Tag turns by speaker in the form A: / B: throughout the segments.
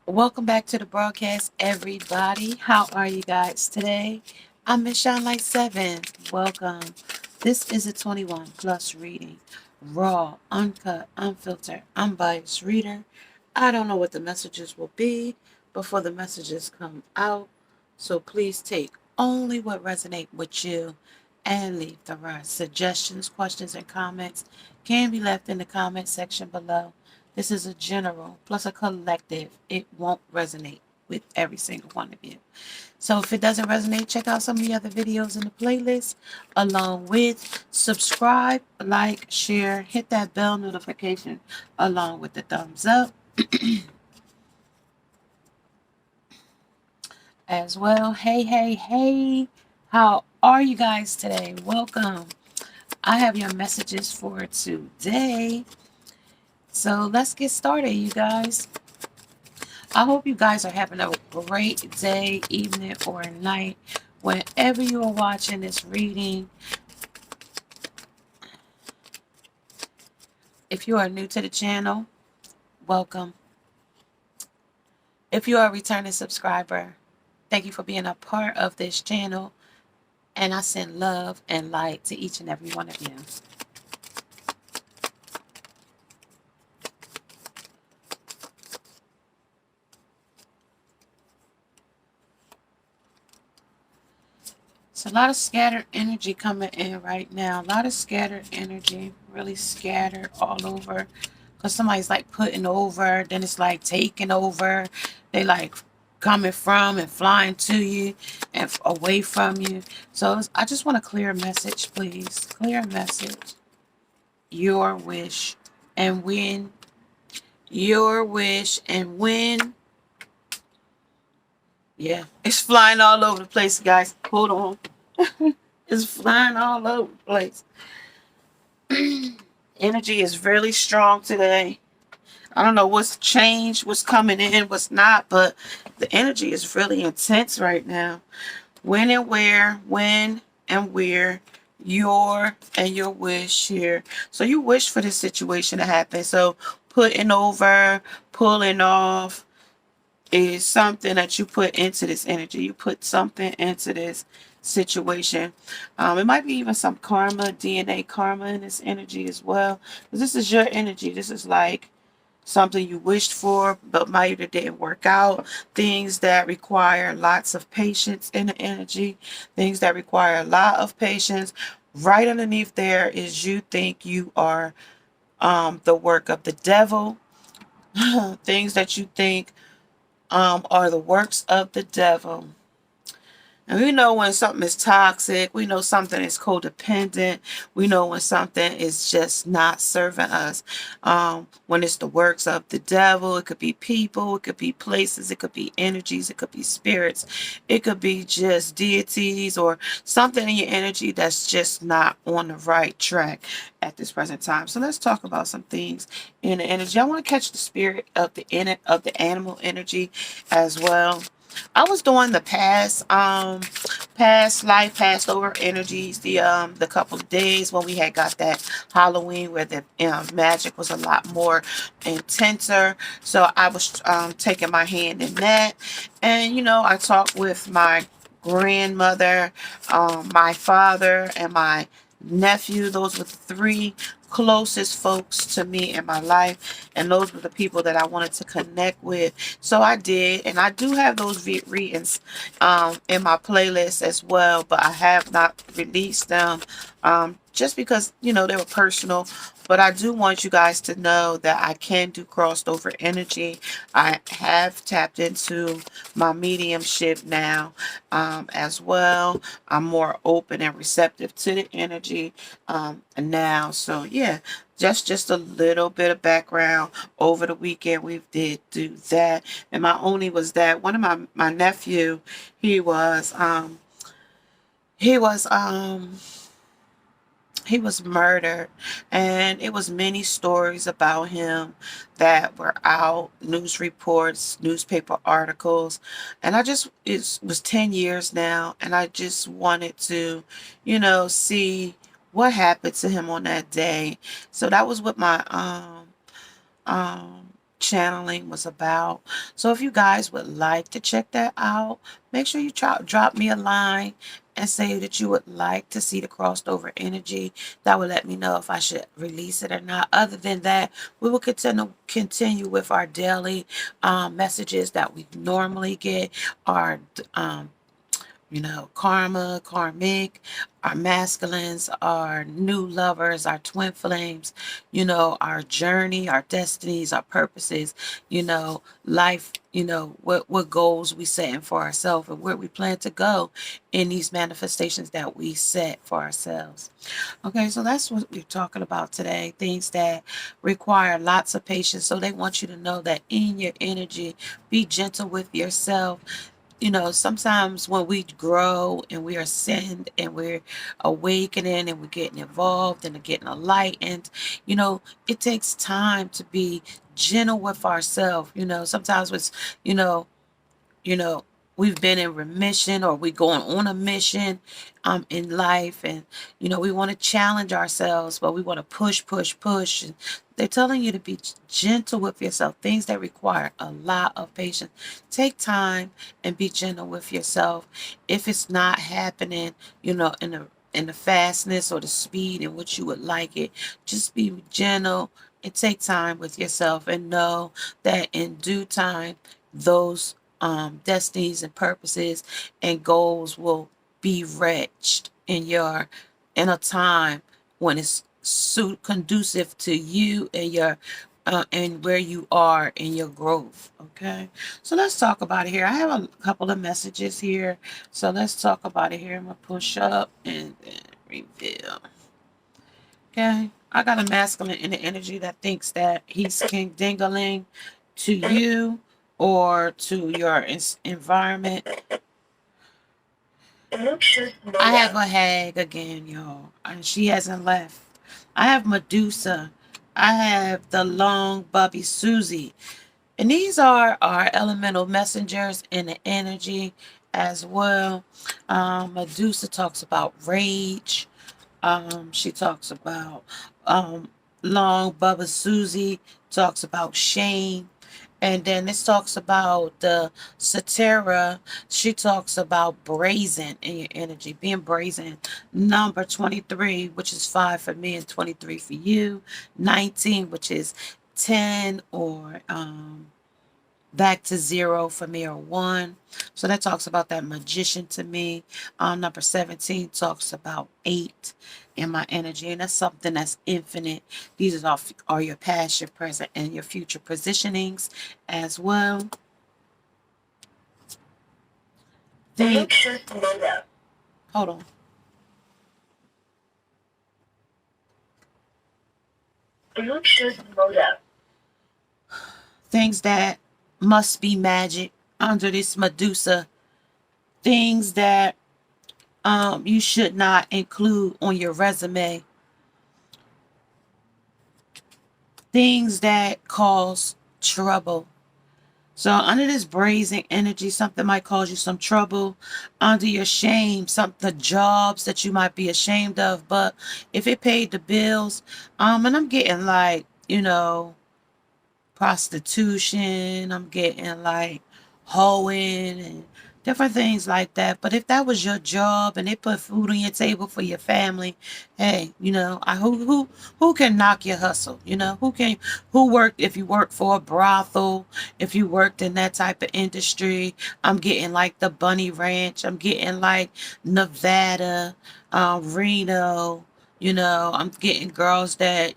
A: Welcome back to the broadcast, everybody. How are you guys today? I'm Miss Shine Light 7. Welcome. This is a 21 plus reading. Raw, uncut, unfiltered, unbiased reader. I don't know what the messages will be before the messages come out. So please take only what resonate with you and leave the rest. Suggestions, questions, and comments can be left in the comment section below. This is a general plus a collective. It won't resonate with every single one of you. So if it doesn't resonate, check out some of the other videos in the playlist along with subscribe, like, share, hit that bell notification along with the thumbs up as well. Hey, hey, hey. How are you guys today? Welcome. I have your messages for today. So let's get started, you guys. I hope you guys are having a great day, evening, or night, whenever you are watching this reading. If you are new to the channel, welcome. If you are a returning subscriber, thank you for being a part of this channel. And I send love and light to each and every one of you. It's a lot of scattered energy coming in right now. A lot of scattered energy, really scattered all over. Because somebody's like putting over, then it's like taking over. They like coming from and flying to you and away from you. So I just want a clear message, please. Clear message. Your wish and when. Your wish and when. Yeah, it's flying all over the place, guys. Hold on. It's flying all over the place. Energy is really strong today. I don't know what's changed, what's coming in, what's not, but the energy is really intense right now. When and where, your and your wish here. So you wish for this situation to happen. So putting over, pulling off is something that you put into this energy. You put something into this situation. It might be even some karma, DNA karma in this energy as well. Because this is your energy. This is like something you wished for but might have didn't work out, things that require lots of patience in the energy, things that require a lot of patience. Right underneath there is you think you are the work of the devil. Things that you think are the works of the devil. And we know when something is toxic, we know something is codependent, we know when something is just not serving us. When it's the works of the devil, it could be people, it could be places, it could be energies, it could be spirits, it could be just deities or something in your energy that's just not on the right track at this present time. So let's talk about some things in the energy. I want to catch the spirit of the animal energy as well. I was doing the past life, past over energies, the couple of days when we had got that Halloween where the magic was a lot more intenser. So I was taking my hand in that, and I talked with my grandmother, my father, and my nephew. Those were the three closest folks to me in my life, and those were the people that I wanted to connect with. So I did, and I do have those readings in my playlist as well, but I have not released them just because they were personal. But I do want you guys to know that I can do crossed over energy. I have tapped into my mediumship now as well. I'm more open and receptive to the energy now. So yeah, just a little bit of background. Over the weekend we did do that, and my only was that one of my nephew, he was he was um he was murdered, and it was many stories about him that were out, news reports, newspaper articles, and it was 10 years now, and I just wanted to see what happened to him on that day. So that was what my channeling was about. So if you guys would like to check that out, make sure you drop me a line and say that you would like to see the crossed over energy. That would let me know if I should release it or not. Other than that, we will continue with our daily messages that we normally get, our karma, karmic, our masculines, our new lovers, our twin flames, our journey, our destinies, our purposes, life, what goals we setting for ourselves and where we plan to go in these manifestations that we set for ourselves. Okay, so that's what we're talking about today. Things that require lots of patience. So they want you to know that in your energy, be gentle with yourself. Sometimes when we grow and we ascend and we're awakening and we're getting involved and getting enlightened, it takes time to be gentle with ourselves. Sometimes it's, you know, you know, we've been in remission or we're going on a mission in life, and we want to challenge ourselves, but we want to push, and they're telling you to be gentle with yourself. Things that require a lot of patience. Take time and be gentle with yourself. If it's not happening, in the fastness or the speed in which you would like it, just be gentle and take time with yourself, and know that in due time, those destinies and purposes and goals will be reached in a time when it's conducive to you and your and where you are in your growth. Okay, so let's talk about it here. I have a couple of messages here, so let's talk about it here. I'm gonna push up and then reveal. Okay, I got a masculine in the energy that thinks that he's king dingling to you or to your environment. I have a hag again, y'all, and she hasn't left. I have Medusa. I have the long Bubby Susie. And these are our elemental messengers in the energy as well. Medusa talks about rage. She talks about long Bubba Susie talks about shame. And then this talks about the Satira. She talks about brazen in your energy, being brazen. Number 23, which is 5 for me and 23 for you. 19, which is 10 or back to 0 for me, or 1. So that talks about that magician to me. Number 17 talks about 8 in my energy, and that's something that's infinite. These are your past, your present, and your future positionings as well. Hold on. Things that must be magic under this Medusa. Things that you should not include on your resume. Things that cause trouble. So under this brazen energy, something might cause you some trouble. Under your shame, the jobs that you might be ashamed of, but if it paid the bills, and I'm getting like, prostitution, I'm getting like hoeing and different things like that. But if that was your job and they put food on your table for your family, hey, who can knock your hustle? Who worked, if you work for a brothel, if you worked in that type of industry. I'm getting like the Bunny Ranch, I'm getting like Nevada, Reno. I'm getting girls that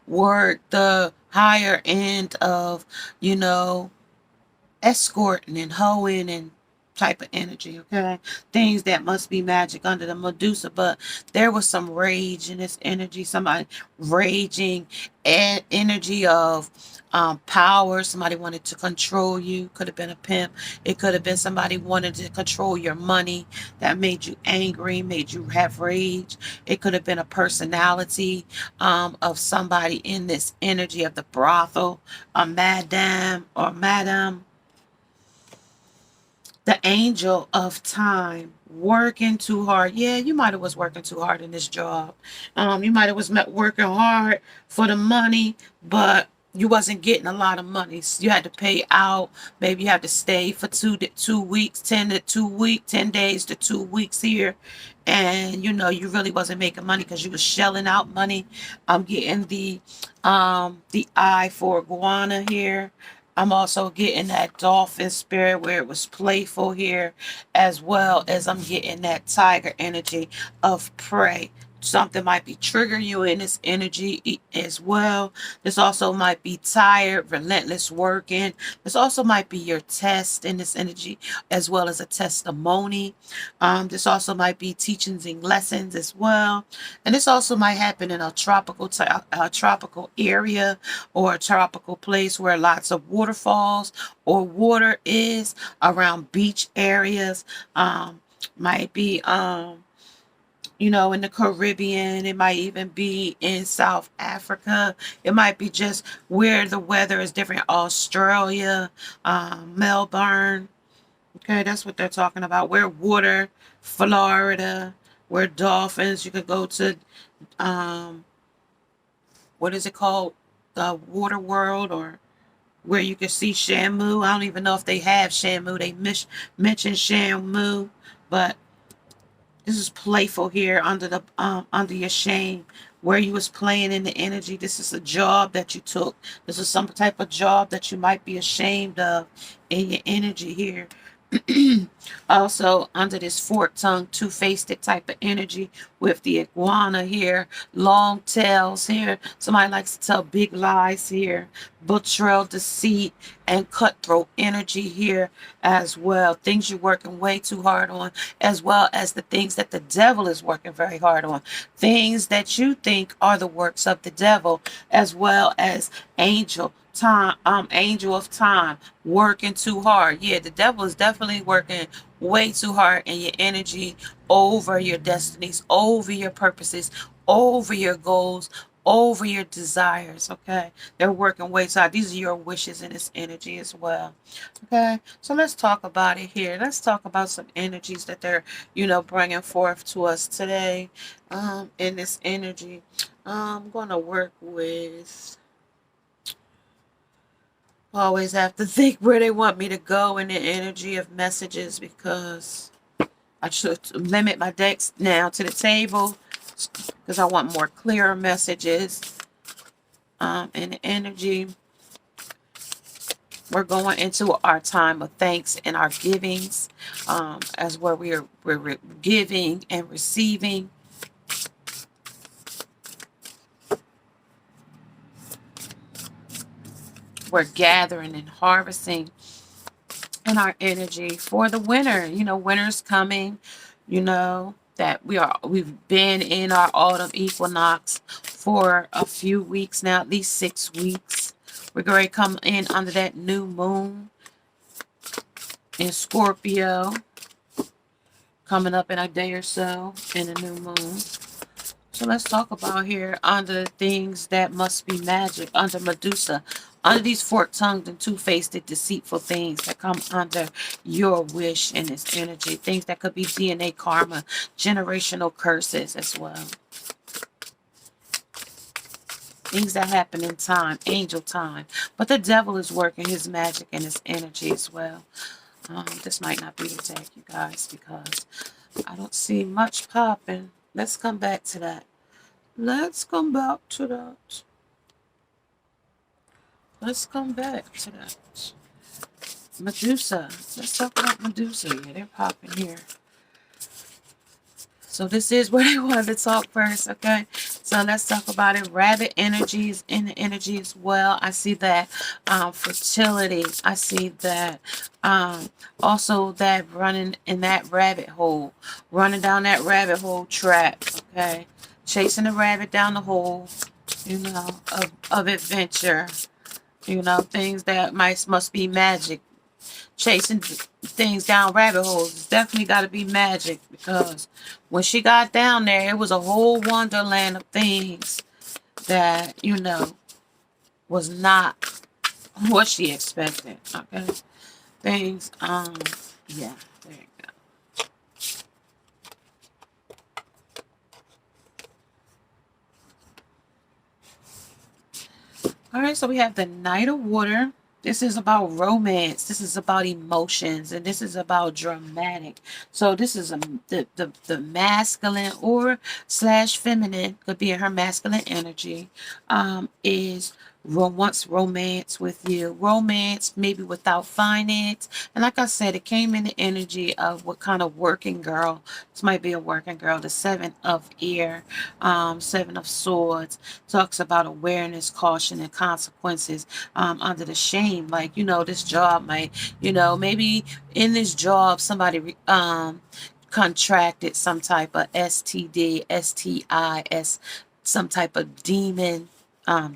A: work the higher end of, escorting and hoeing and type of energy. Okay, things that must be magic under the Medusa. But there was some rage in this energy, somebody raging, and energy of power. Somebody wanted to control you. Could have been a pimp. It could have been somebody wanted to control your money that made you angry, made you have rage. It could have been a personality of somebody in this energy of the brothel, a madam or madam. The angel of time, working too hard. Yeah, you might have was working too hard in this job. You might have was working hard for the money, but you wasn't getting a lot of money. So you had to pay out. Maybe you had to stay for 2 weeks, 10 days to 2 weeks here. And, you know, you really wasn't making money because you was shelling out money. I'm getting the eye for iguana here. I'm also getting that dolphin spirit where it was playful here, as well as I'm getting that tiger energy of prey. Something might be triggering you in this energy as well. This also might be tired, relentless working. This also might be your test in this energy, as well as a testimony. This also might be teachings and lessons as well. And this also might happen in a tropical area, or a tropical place where lots of waterfalls or water is around beach areas. Might be you know, in the Caribbean. It might even be in South Africa. It might be just where the weather is different. Australia, Melbourne. Okay, that's what they're talking about. Where water, Florida, where dolphins. You could go to, what is it called? The Water World, or where you can see Shamu. I don't even know if they have Shamu. They mentioned Shamu, but this is playful here under the under your shame, where you was playing in the energy. This is a job that you took. This is some type of job that you might be ashamed of in your energy here. Also, under this forked tongue, two-faced type of energy with the iguana here, long tails here. Somebody likes to tell big lies here, betrayal, deceit, and cutthroat energy here as well. Things you're working way too hard on, as well as the things that the devil is working very hard on. Things that you think are the works of the devil, as well as angel of time, working too hard. Yeah, the devil is definitely working way too hard in your energy, over your destinies, over your purposes, over your goals, over your desires. Okay, they're working way too hard. These are your wishes in this energy as well. Okay, so let's talk about it here. Let's talk about some energies that they're, you know, bringing forth to us today. In this energy, I'm gonna work with. Always have to think where they want me to go in the energy of messages, because I should limit my decks now to the table, because I want more clearer messages. In the energy, we're going into our time of thanks and our givings, as where we're giving and receiving. We're gathering and harvesting in our energy for the winter. You know, winter's coming. You know that we've been in our autumn equinox for a few weeks now, at least 6 weeks. We're going to come in under that new moon in Scorpio, coming up in a day or so in a new moon. So let's talk about here under the things that must be magic, under Medusa, under these fork-tongued and two-faced deceitful things that come under your wish and its energy, things that could be DNA karma, generational curses as well. Things that happen in time, angel time. But the devil is working his magic and his energy as well. This might not be the deck, you guys, because I don't see much popping. Let's come back to that. Let's come back to that. Let's come back to that. Medusa. Let's talk about Medusa. Yeah, they're popping here. So this is where they wanted to talk first, okay? So let's talk about it. Rabbit energies in the energy as well. I see that fertility. I see that also that running in that rabbit hole. Running down that rabbit hole trap, okay? Chasing the rabbit down the hole, you know, of adventure. You know, things that must be magic. Chasing things down rabbit holes. It's definitely got to be magic, because when she got down there, it was a whole wonderland of things that, you know, was not what she expected. Okay, things. Yeah, there you go. All right, so we have the Knight of Water. This is about romance. This is about emotions, and this is about dramatic. So this is the masculine or slash feminine, could be in her masculine energy, is wants romance with you. Romance maybe without finance. And like I said, it came in the energy of what kind of working girl. This might be a working girl. The Seven of Air, Seven of Swords talks about awareness, caution, and consequences under the shame. Like, this job might, maybe in this job, somebody contracted some type of STD, STIs, some type of demon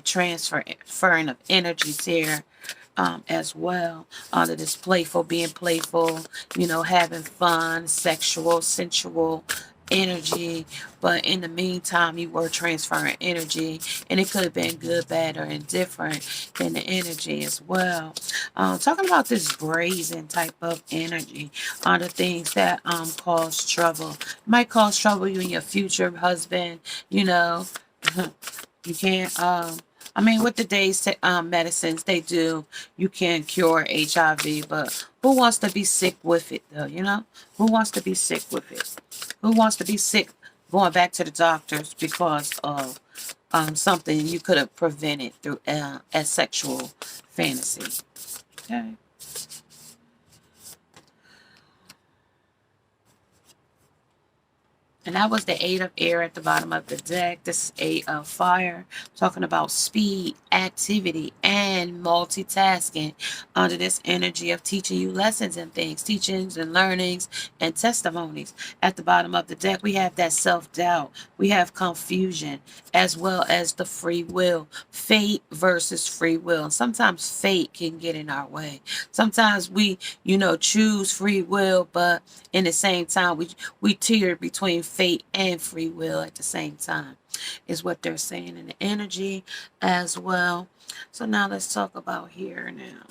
A: transferring of energies here as well. Under this playful, being playful, having fun, sexual, sensual energy. But in the meantime, you were transferring energy, and it could have been good, bad, or indifferent in the energy as well. Talking about this brazen type of energy are the things that cause trouble. It might cause trouble you and your future husband. You can't I mean, with the day's medicines they do, you can cure HIV, but who wants to be sick with it though, Who wants to be sick with it? Who wants to be sick going back to the doctors because of something you could have prevented through a sexual fantasy? Okay. And that was the Eight of Air at the bottom of the deck. This is Eight of Fire, talking about speed, activity, and multitasking under this energy of teaching you lessons and things, teachings and learnings and testimonies. At the bottom of the deck, we have that self-doubt. We have confusion, as well as the free will. Fate versus free will. And sometimes fate can get in our way. Sometimes we, choose free will, but in the same time, we teeter between fate and free will at the same time, is what they're saying in the energy as well. So now let's talk about here now.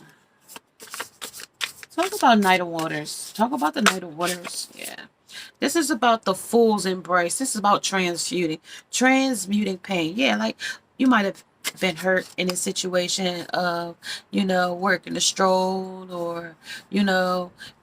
A: Talk about Knight of Waters. Talk about the Knight of Waters. Yeah. This is about the fool's embrace. This is about transmuting pain. Yeah, like you might have been hurt in a situation of, working a stroll or,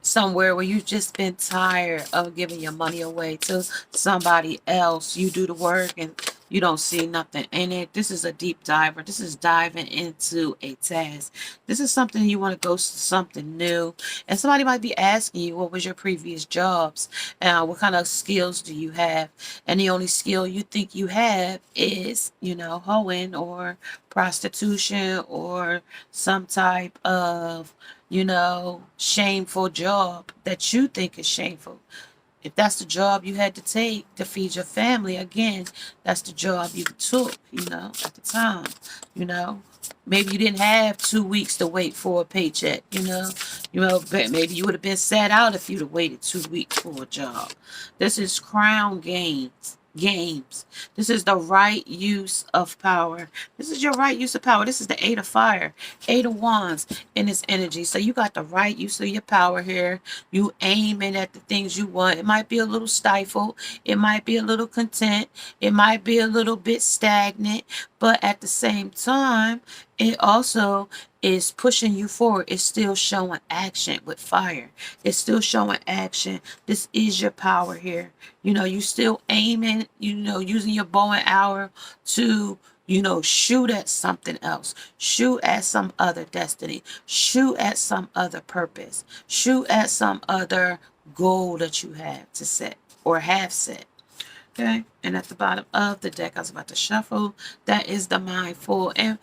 A: somewhere where you've just been tired of giving your money away to somebody else. You do the work and you don't see nothing in it. This is a deep diver. This is diving into a task. This is something you want to go to something new. And somebody might be asking you, what was your previous jobs? What kind of skills do you have? And the only skill you think you have is, hoeing or prostitution or some type of, shameful job that you think is shameful. If that's the job you had to take to feed your family, again, that's the job you took, at the time, Maybe you didn't have 2 weeks to wait for a paycheck, but maybe you would have been sat out if you'd have waited 2 weeks for a job. This is crown games. This is the right use of power. This is your right use of power. This is the Eight of Fire, Eight of Wands in this energy. So you got the right use of your power here. You aiming at the things you want. It might be a little stifled. It might be a little content. It might be a little bit stagnant. But at the same time, it also is pushing you forward. It's still showing action with fire. It's still showing action. This is your power here. You still aiming, using your bow and arrow to, shoot at something else. Shoot at some other destiny. Shoot at some other purpose. Shoot at some other goal that you have to set or have set. Okay, and at the bottom of the deck, I was about to shuffle, that is the mindful. And,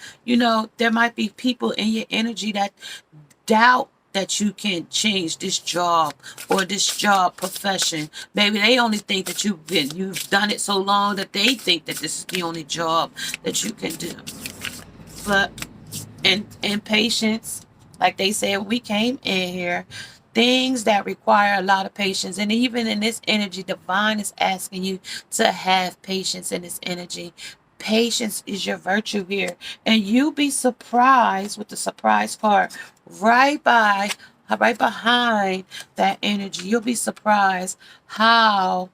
A: there might be people in your energy that doubt that you can change this job or this job profession. Maybe they only think that you've done it so long that they think that this is the only job that you can do. But in patience, like they said, we came in here, things that require a lot of patience. And even in this energy, divine is asking you to have patience in this energy. Patience is your virtue here. And you'll be surprised with the surprise card right behind that energy. You'll be surprised how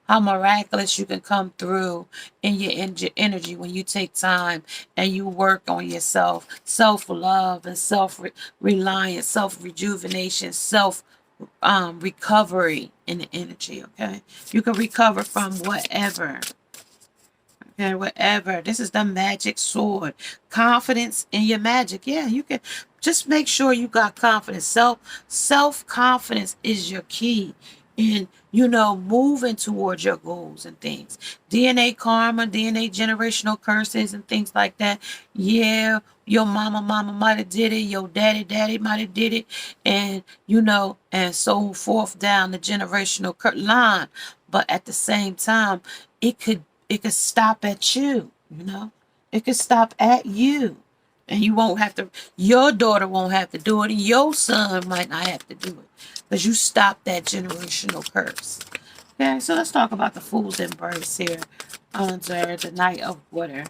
A: how miraculous you can come through in your energy when you take time and you work on yourself, self-love and self-reliance, self-rejuvenation, self recovery in the energy. Okay, you can recover from whatever. Okay, whatever. This is the magic sword. Confidence in your magic. Yeah, you can just make sure you got confidence. Self-confidence is your key in, moving towards your goals and things. DNA karma, DNA generational curses and things like that. Yeah, your mama might have did it, your daddy might have did it, and and so forth down the generational line. But at the same time, it could stop at you, It could stop at you. And you won't have to, your daughter won't have to do it, and your son might not have to do it. Because you stop that generational curse. Okay, so let's talk about the Fool's Embrace here under the Knight of Water,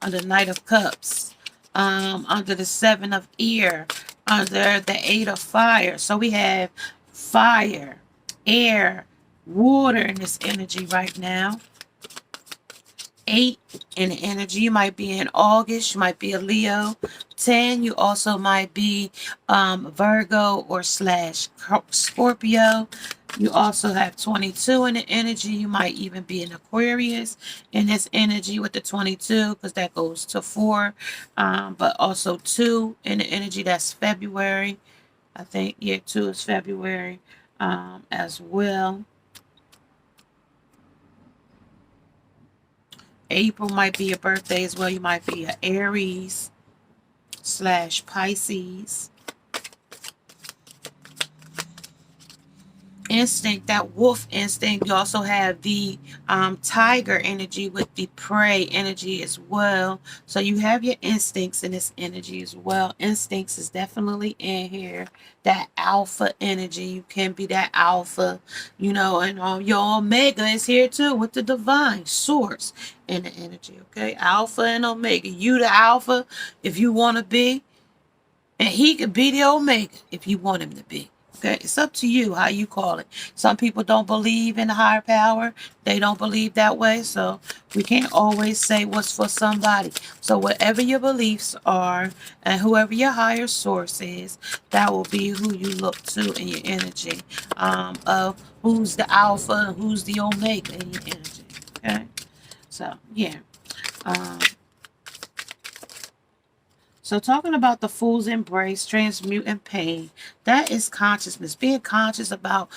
A: under the Knight of Cups, under the Seven of Ear, under the Eight of Fire. So we have fire, air, water in this energy right now. 8 in the energy. You might be in August. You might be a Leo. 10, you also might be Virgo or / Scorpio. You also have 22 in the energy. You might even be an Aquarius in this energy with the 22, because that goes to 4. But also 2 in the energy. That's February. I think, yeah, 2 is February as well. April might be your birthday as well. You might be an Aries / Pisces. Instinct, that wolf instinct. You also have the tiger energy with the prey energy as well. So you have your instincts in this energy as well. Instincts is definitely in here. That alpha energy. You can be that alpha, and your omega is here too with the divine source in the energy. Okay, alpha and omega. You the alpha if you want to be, and he could be the omega if you want him to be. Okay, it's up to you how you call it. Some people don't believe in a higher power. They don't believe that way. So we can't always say what's for somebody. So whatever your beliefs are and whoever your higher source is, that will be who you look to in your energy, of who's the alpha and who's the omega in your energy. Okay, so yeah. So talking about the Fool's Embrace, transmuting pain, that is consciousness. Being conscious about,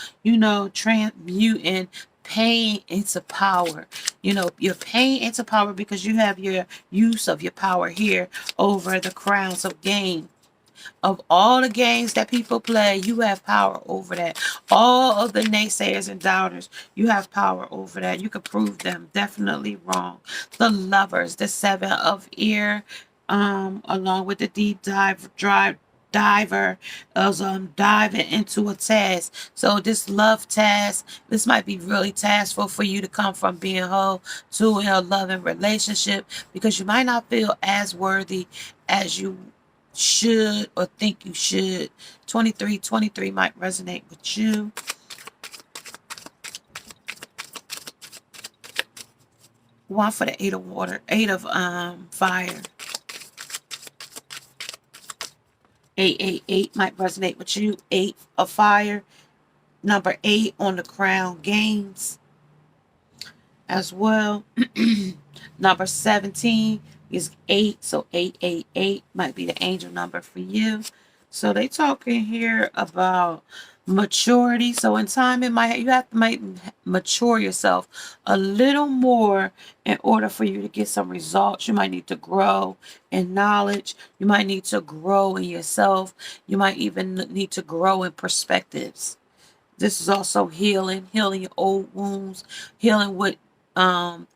A: transmuting pain into power. Your pain into power, because you have your use of your power here over the crowns of game. Of all the games that people play, you have power over that. All of the naysayers and doubters, you have power over that. You can prove them definitely wrong. The Lovers, the Seven of Ear, along with the deep diver is diving into a task. So this love task, this might be really taskful for you to come from being whole to a loving relationship, because you might not feel as worthy as you should or think you should. 23 might resonate with you. One for the 8 of water, 8 of fire. 888 might resonate with you. 8 of fire. Number 8 on the crown gains as well. Number 17 is 8, so 888 might be the angel number for you. So they talking here about maturity. So in time, you have to mature yourself a little more in order for you to get some results. You might need to grow in knowledge. You might need to grow in yourself. You might even need to grow in perspectives. This is also healing your old wounds, healing what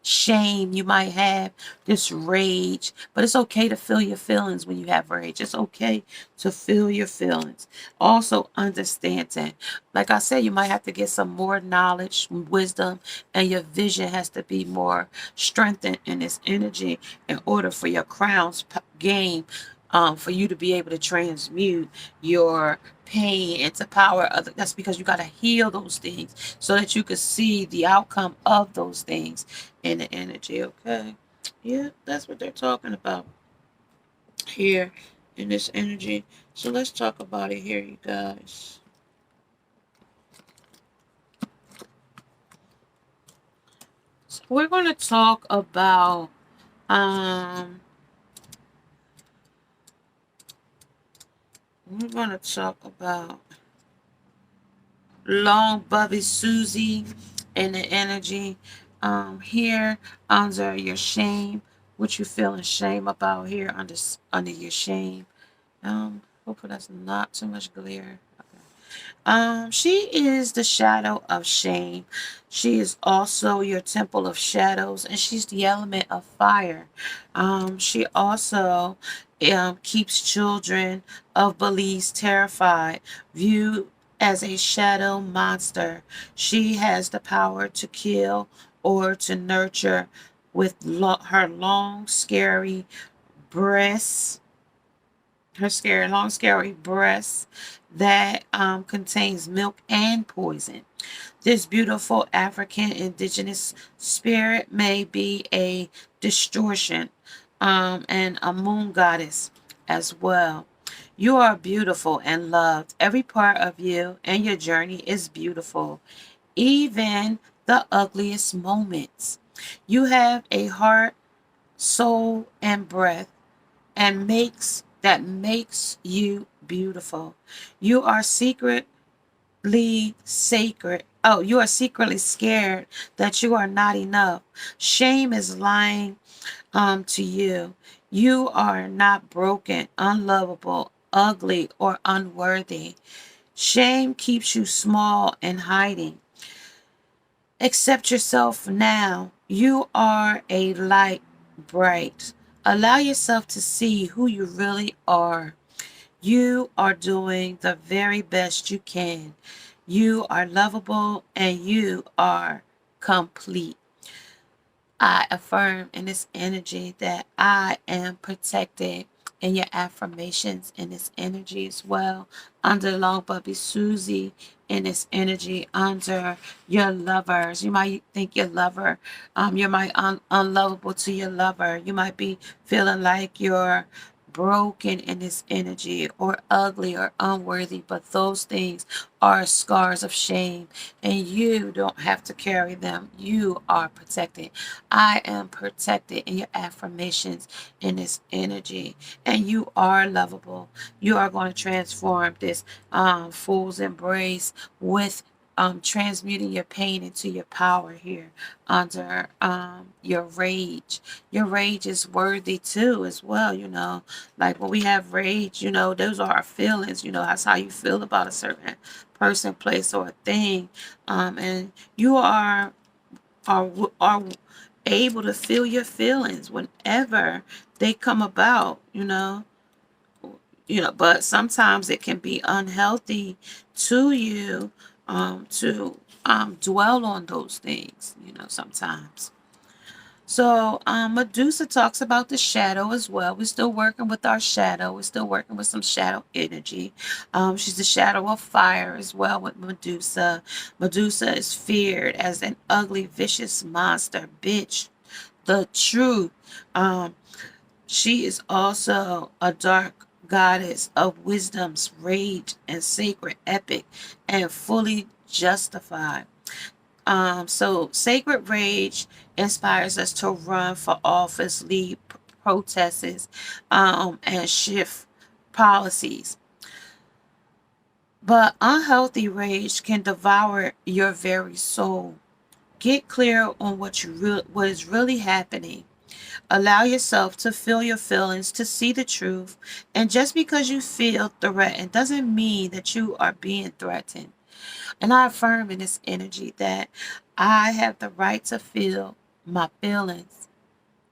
A: shame you might have, this rage. But it's okay to feel your feelings when you have rage. It's okay to feel your feelings. Also understanding, like I said, you might have to get some more knowledge, wisdom, and your vision has to be more strengthened in this energy in order for your crowns game for you to be able to transmute your pain into power. That's because you got to heal those things so that you can see the outcome of those things in the energy. Okay, yeah, that's what they're talking about here in this energy. So let's talk about it here, you guys. So we're going to talk about um we're going to talk about long Bubby Susie and the energy here under your shame. What you feeling shame about here under your shame. Hopefully that's not too much glare. She is the shadow of shame. She is also your temple of shadows, and she's the element of fire. She also keeps children of Belize terrified, viewed as a shadow monster. She has the power to kill or to nurture with her long, scary breasts long, scary breast that contains milk and poison. This beautiful African indigenous spirit may be a distortion and a moon goddess as well. You are beautiful and loved. Every part of you and your journey is beautiful, even the ugliest moments. You have a heart, soul, and breath makes you beautiful. You are secretly sacred. Oh, you are secretly scared that you are not enough. Shame is lying to you. You are not broken, unlovable, ugly, or unworthy. Shame keeps you small and hiding. Accept yourself now. You are a light bright. Allow yourself to see who you really are. You are doing the very best you can. You are lovable and you are complete. I affirm in this energy that I am protected, in your affirmations in this energy as well. Under Long Bubby Susie in this energy, under your lovers. You might think your lover, you might unlovable to your lover. You might be feeling like you're broken in this energy or ugly or unworthy, but those things are scars of shame and you don't have to carry them. You are protected. I am protected in your affirmations in this energy, and you are lovable. You are going to transform this fool's embrace with transmuting your pain into your power here under your rage. Your rage is worthy too, as well. Like when we have rage, those are our feelings. That's how you feel about a certain person, place, or a thing. And you are able to feel your feelings whenever they come about, but sometimes it can be unhealthy to you to dwell on those things, sometimes. So Medusa talks about the shadow as well. We're still working with our shadow. We're still working with some shadow energy. She's the shadow of fire as well with Medusa. Medusa is feared as an ugly, vicious monster, bitch. The truth. She is also a dark goddess of wisdom's rage and sacred epic and fully justified. So sacred rage inspires us to run for office, lead protests, and shift policies. But unhealthy rage can devour your very soul. Get clear on what is really happening. Allow yourself to feel your feelings, to see the truth. And just because you feel threatened doesn't mean that you are being threatened. And I affirm in this energy that I have the right to feel my feelings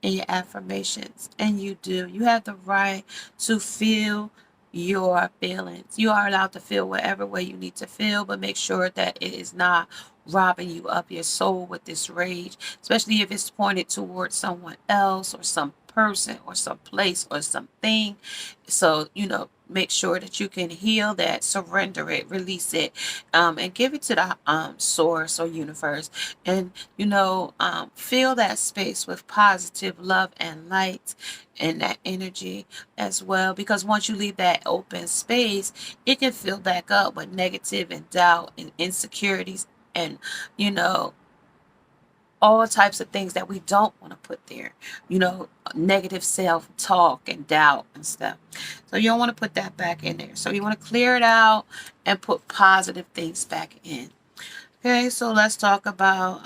A: in your affirmations. And you do. You have the right to feel your feelings. You are allowed to feel whatever way you need to feel, but make sure that it is not robbing you of your soul with this rage, especially if it's pointed towards someone else or some person or some place or something. So, you know, make sure that you can heal that, surrender it, release it, and give it to the source or universe. And, you know, fill that space with positive love and light and that energy as well. Because once you leave that open space, it can fill back up with negative and doubt and insecurities and, you know, all types of things that we don't want to put there, you know, negative self-talk and doubt and stuff. So you don't want to put that back in there. So you want to clear it out and put positive things back in. Okay, so let's talk about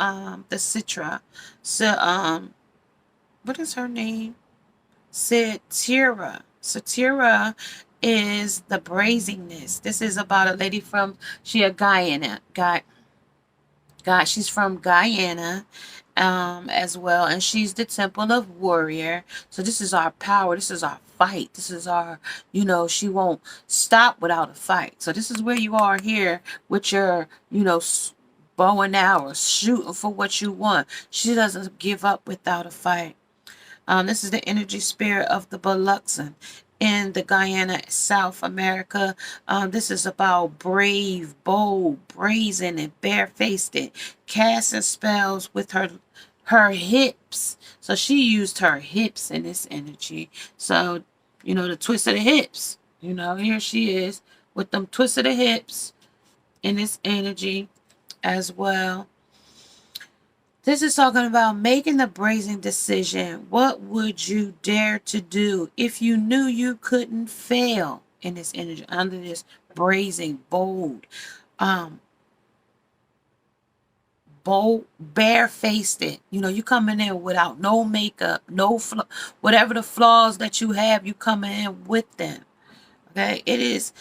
A: the Citra. So what is her name? Satira. Satira is the brazenness. This is about a lady from, she a Guyana. She's from Guyana as well, and she's the temple of warrior. So this is our power, this is our fight, this is our, you know, she won't stop without a fight. So this is where you are here with your, you know, bow and arrow, shooting for what you want. She doesn't give up without a fight. This is the energy spirit of the Biluxan in the Guyana, South America. This is about brave, bold, brazen, and barefaced, casting spells with her hips. So she used her hips in this energy. So, you know, the twist of the hips. You know, here she is with them twists of the hips in this energy as well. This is talking about making the brazen decision. What would you dare to do if you knew you couldn't fail in this energy, under this brazen, bold, barefaced it. You know, you coming in without no makeup, no whatever the flaws that you have, you coming in with them. Okay, it is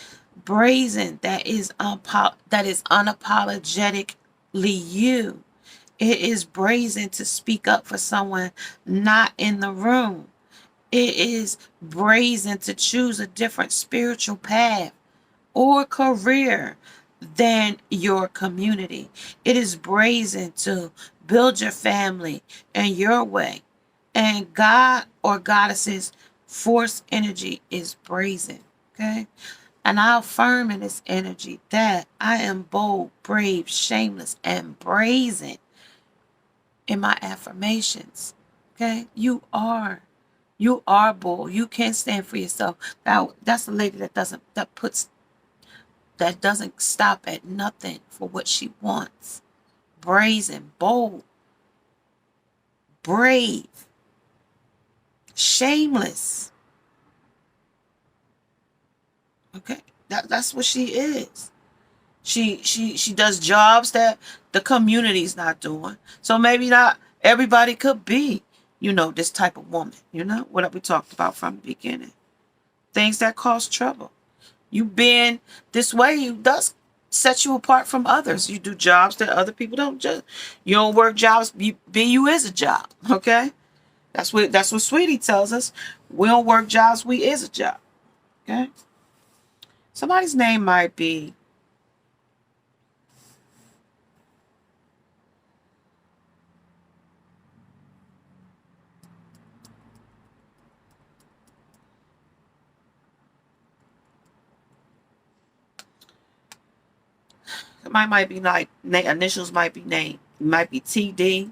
A: brazen. That is unapologetically you. It is brazen to speak up for someone not in the room. It is brazen to choose a different spiritual path or career than your community. It is brazen to build your family in your way. And God or goddesses force energy is brazen. Okay? And I affirm in this energy that I am bold, brave, shameless, and brazen in my affirmations. Okay? You are bold. You can stand for yourself. That's a lady that doesn't stop at nothing for what she wants. Brazen, bold, brave, shameless. Okay? That's what she is. She does jobs that the community's not doing. So maybe not everybody could be, you know, this type of woman, you know, what we talked about from the beginning. Things that cause trouble. You being this way, you does set you apart from others. You do jobs that other people don't just. You don't work jobs. You is a job. Okay, that's what Sweetie tells us. We don't work jobs. We is a job. Okay. Somebody's name might be. Somebody might be like initials might be named. Might be TD.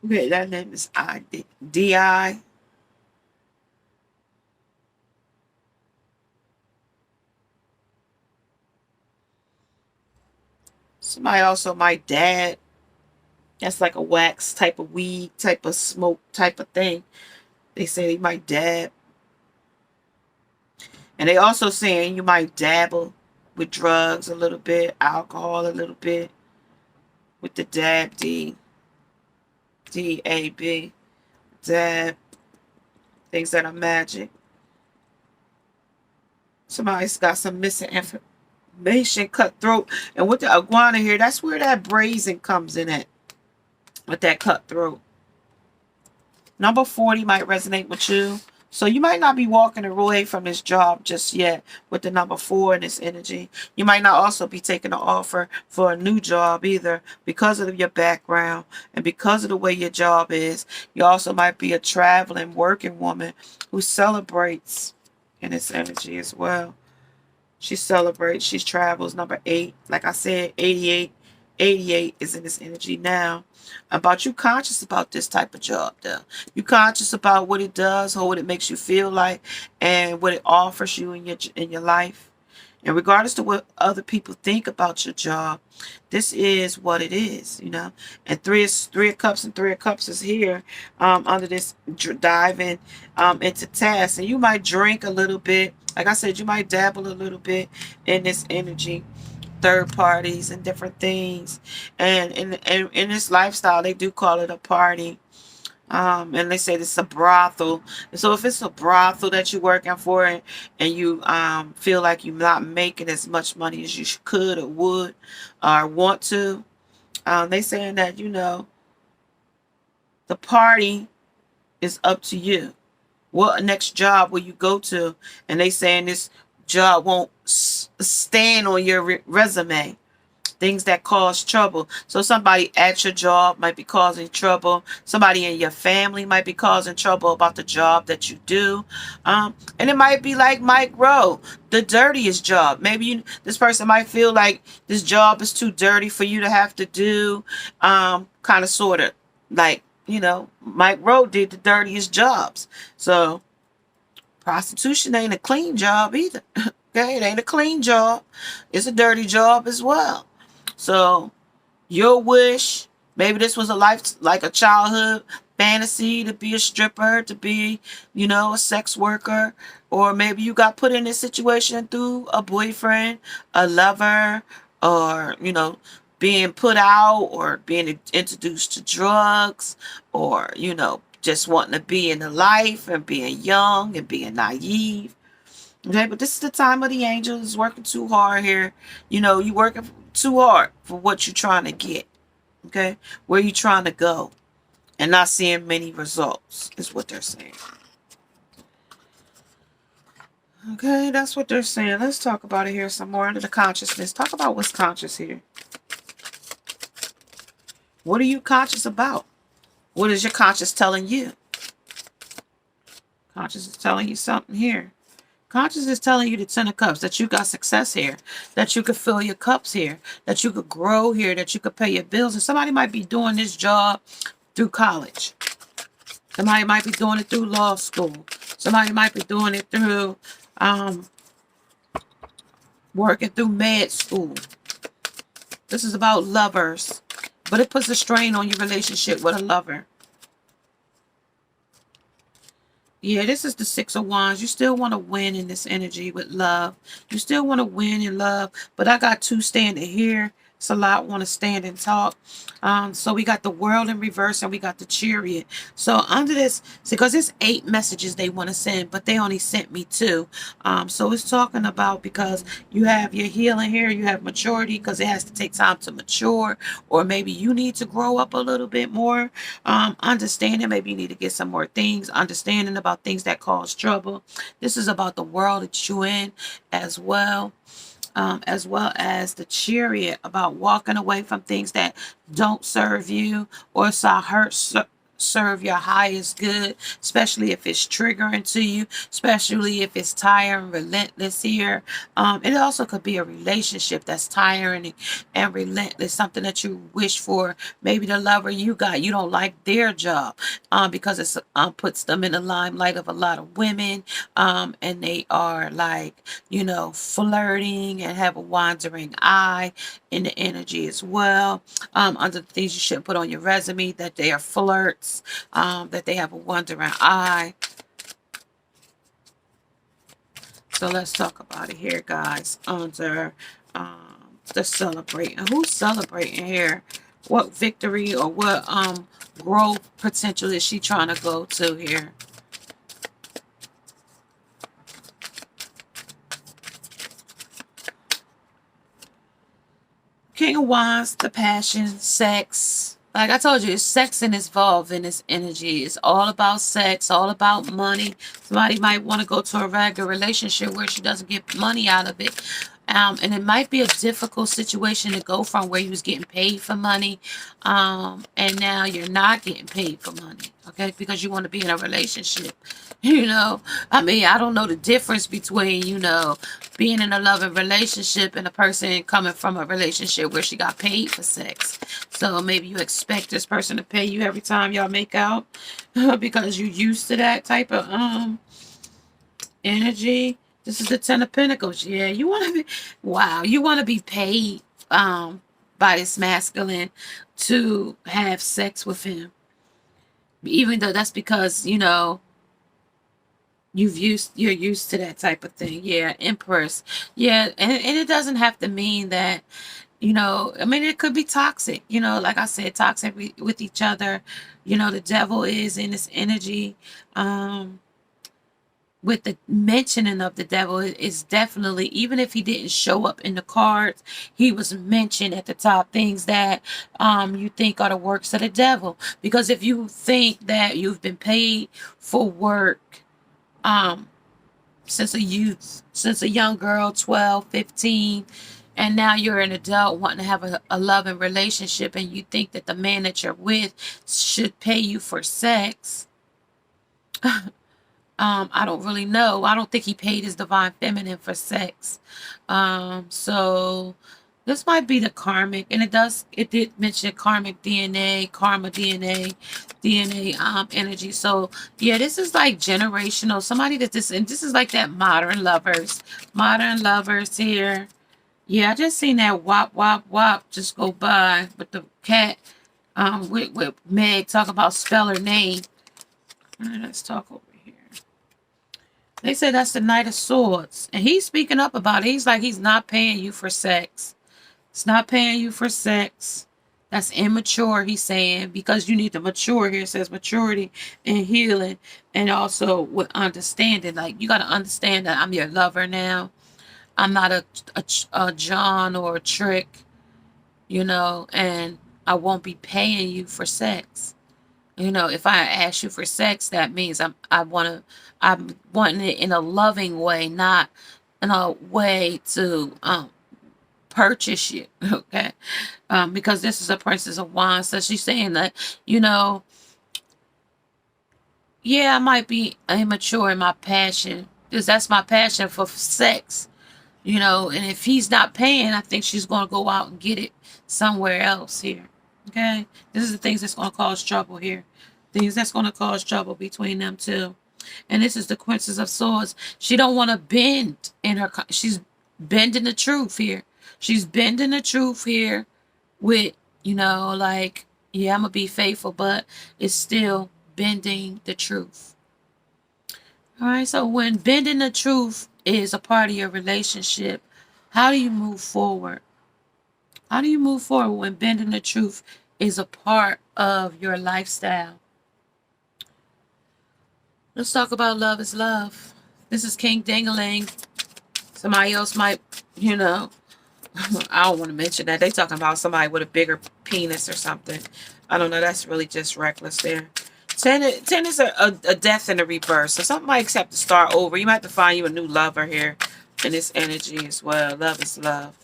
A: Okay, that name is DI. Somebody also my dad. That's like a wax type of weed, type of smoke, type of thing. They say they might dab. And they also saying you might dabble with drugs a little bit, alcohol a little bit, with the dab, DAB, dab, things that are magic. Somebody's got some missing information, cutthroat. And with the iguana here, that's where that brazen comes in at. With that cutthroat. Number 40 might resonate with you. So you might not be walking away from this job just yet with the number 4 in this energy. You might not also be taking an offer for a new job either because of your background and because of the way your job is. You also might be a traveling working woman who celebrates in this energy as well. She celebrates, she travels. Number 8, like I said, 88 is in this energy now. About you conscious about this type of job though. You conscious about what it does, or what it makes you feel like, and what it offers you in your life. And regardless of what other people think about your job, this is what it is, you know. And three of cups, and 3 of cups is here under this diving into tasks. And you might drink a little bit. Like I said, you might dabble a little bit in this energy, third parties and different things. And in this lifestyle, they do call it a party. And they say it's a brothel. And so if it's a brothel that you're working for, and you feel like you're not making as much money as you could or would or want to, they saying that, you know, the party is up to you. What next job will you go to? And they saying this job won't stand on your resume. Things that cause trouble. So somebody at your job might be causing trouble. Somebody in your family might be causing trouble about the job that you do. And it might be like Mike Rowe, the dirtiest job. Maybe this person might feel like this job is too dirty for you to have to do. Kind of, sort of, like, you know, Mike Rowe did the dirtiest jobs. So prostitution ain't a clean job either. Okay, it ain't a clean job. It's a dirty job as well. So your wish, maybe this was a life, like a childhood fantasy, to be a stripper, to be, you know, a sex worker, or maybe you got put in this situation through a boyfriend, a lover, or, you know, being put out, or being introduced to drugs, or, you know, just wanting to be in the life and being young and being naive. Okay, but this is the time of the angels working too hard here. You know, you working too hard for what you're trying to get. Okay, where you trying to go, and not seeing many results is what they're saying. Okay, that's what they're saying. Let's talk about it here some more under the consciousness. Talk about what's conscious here. What are you conscious about? What is your conscious telling you? Conscious is telling you something here. Conscious is telling you the 10 of Cups, that you got success here, that you could fill your cups here, that you could grow here, that you could pay your bills. And somebody might be doing this job through college. Somebody might be doing it through law school. Somebody might be doing it through working through med school. This is about lovers, but it puts a strain on your relationship with a lover. Yeah, this is the 6 of Wands. You still want to win in this energy with love. You still want to win in love. But I got 2 standing here. It's a lot want to stand and talk. So we got the World in reverse, and we got the Chariot. So under this, because it's 8 messages they want to send, but they only sent me 2. So it's talking about, because you have your healing here, you have maturity, because it has to take time to mature, or maybe you need to grow up a little bit more. Understanding, maybe you need to get some more things, understanding about things that cause trouble. This is about the world that you're in as well. As well as the Chariot, about walking away from things that don't serve you, or serve your highest good, especially if it's triggering to you, especially if it's tiring, relentless here. It also could be a relationship that's tiring and relentless, something that you wish for. Maybe the lover you got, you don't like their job because it puts them in the limelight of a lot of women, and they are, like, you know, flirting and have a wandering eye in the energy as well. Under the things you shouldn't put on your resume, that they are flirts, that they have a wandering eye. So let's talk about it here, guys, under the celebrating. Who's celebrating here? What victory or what growth potential is she trying to go to here? King of Wands, the passion, sex,
B: Like I told you, it's sex and involved in this energy. It's all about sex, all about money. Somebody might want to go to a regular relationship where she doesn't get money out of it. And it might be a difficult situation to go from where you was getting paid for money, and now you're not getting paid for money, okay? Because you want to be in a relationship. You know, I mean, I don't know the difference between, being in a loving relationship and a person coming from a relationship where she got paid for sex. So maybe you expect this person to pay you every time y'all make out because you're used to that type of energy. This is the Ten of Pentacles. Yeah, you want to be, wow, you want to be paid by this masculine to have sex with him. Even though that's because, you're used to that type of thing. Yeah, Empress. Yeah, and it doesn't have to mean that, I mean, it could be toxic, like I said, toxic with each other. The devil is in this energy. With the mentioning of the devil is definitely, even if he didn't show up in the cards, he was mentioned at the top, things that you think are the works of the devil. Because if you think that you've been paid for work since a young girl, 12, 15, and now you're an adult wanting to have a loving relationship, and you think that the man that you're with should pay you for sex. I don't really know. I don't think he paid his divine feminine for sex. So this might be the karmic, and it did mention karmic DNA, karma DNA energy. So yeah, this is like generational. Somebody and this is like that modern lovers here. Yeah, I just seen that wop wop wop just go by with the cat. With Meg talk about spell her name. All right, let's talk over here. They say that's the Knight of Swords. And he's speaking up about it. He's like, he's not paying you for sex. It's not paying you for sex. That's immature, he's saying, because you need to mature. Here it says maturity and healing, and also with understanding. Like, you got to understand that I'm your lover now. I'm not a John or a trick, and I won't be paying you for sex. If I ask you for sex, that means I'm wanting it in a loving way, not in a way to purchase you. Okay, because this is a Princess of Wands, so she's saying that yeah, I might be immature in my passion, because that's my passion for sex. And if he's not paying, I think she's going to go out and get it somewhere else here. Okay, this is the things that's going to cause trouble here. Things that's going to cause trouble between them two. And this is the Princess of Swords. She don't want to bend in her. She's bending the truth here. She's bending the truth here with, like, yeah, I'm going to be faithful, but it's still bending the truth. All right, so when bending the truth is a part of your relationship, how do you move forward? How do you move forward when bending the truth is a part of your lifestyle? Let's talk about love is love. This is King Dingaling. Somebody else might, I don't want to mention that. They talking about somebody with a bigger penis or something. I don't know. That's really just reckless there. 10 is a death and a rebirth. So something might have to start over. You might have to find you a new lover here in this energy as well. Love is love.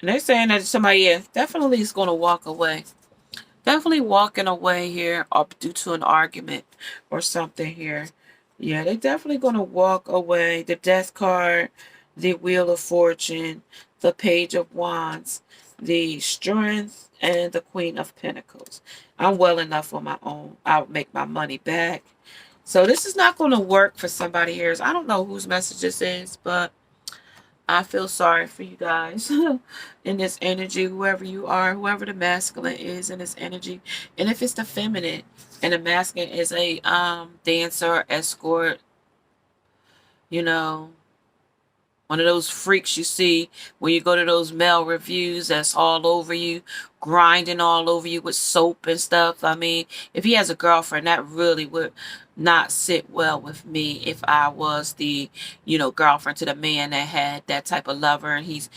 B: And they're saying that somebody, yeah, definitely is going to walk away. Definitely walking away here or due to an argument or something here. Yeah, they're definitely going to walk away. The Death card, the Wheel of Fortune, the Page of Wands, the Strength, and the Queen of Pentacles. I'm well enough on my own. I'll make my money back. So this is not going to work for somebody here. I don't know whose message this is, but I feel sorry for you guys in this energy, whoever you are, whoever the masculine is in this energy. And if it's the feminine and the masculine is a dancer, escort, one of those freaks you see when you go to those male reviews that's all over you, grinding all over you with soap and stuff. I mean, if he has a girlfriend, that really would not sit well with me if I was the, girlfriend to the man that had that type of lover and he's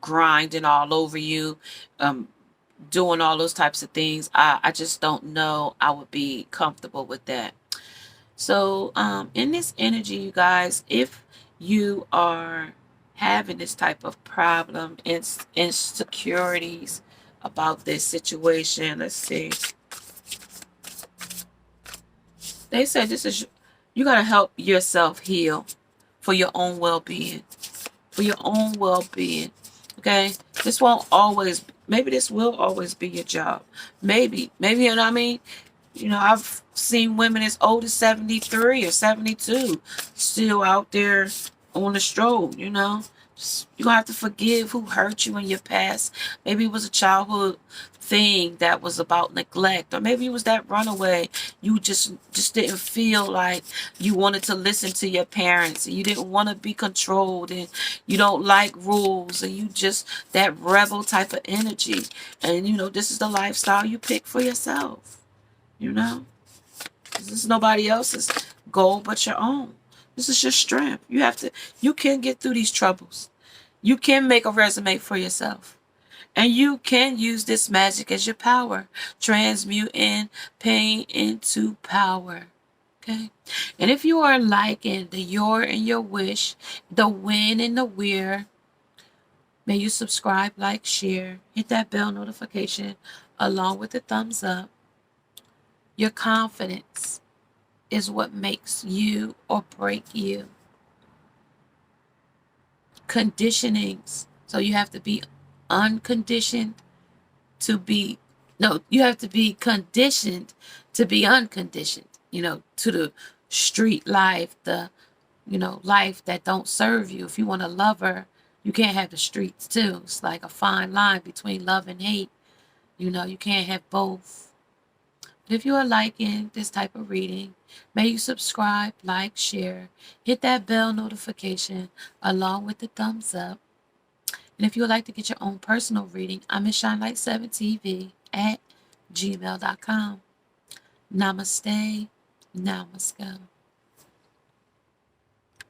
B: grinding all over you, doing all those types of things. I just don't know I would be comfortable with that. So in this energy, you guys, if you are having this type of problem and insecurities about this situation, let's see. They said this is, you got to help yourself heal for your own well-being. For your own well-being. Okay? This won't always, maybe this will always be your job. Maybe, you know what I mean? You know, I've seen women as old as 73 or 72 still out there on the stroll, you know. You're going to have to forgive who hurt you in your past. Maybe it was a childhood thing that was about neglect, or maybe it was that runaway. You just didn't feel like you wanted to listen to your parents, and you didn't want to be controlled, and you don't like rules, and you just that rebel type of energy. And you know, this is the lifestyle you pick for yourself. You know, this is nobody else's goal but your own. This is your strength. You can get through these troubles. You can make a resume for yourself. And you can use this magic as your power. Transmuting pain into power. Okay? And if you are liking the your and your wish, the when and the where, may you subscribe, like, share, hit that bell notification along with the thumbs up. Your confidence is what makes you or break you. Conditionings. So you have to be unconditioned to be, no, you have to be conditioned to be unconditioned, you know, to the street life, the, you know, life that don't serve you. If you want a lover, you can't have the streets too. It's like a fine line between love and hate. You know, you can't have both. If you are liking this type of reading, may you subscribe, like, share, hit that bell notification along with the thumbs up. And if you would like to get your own personal reading, I'm at ShineLight7TV at gmail.com. Namaste. Namaskar.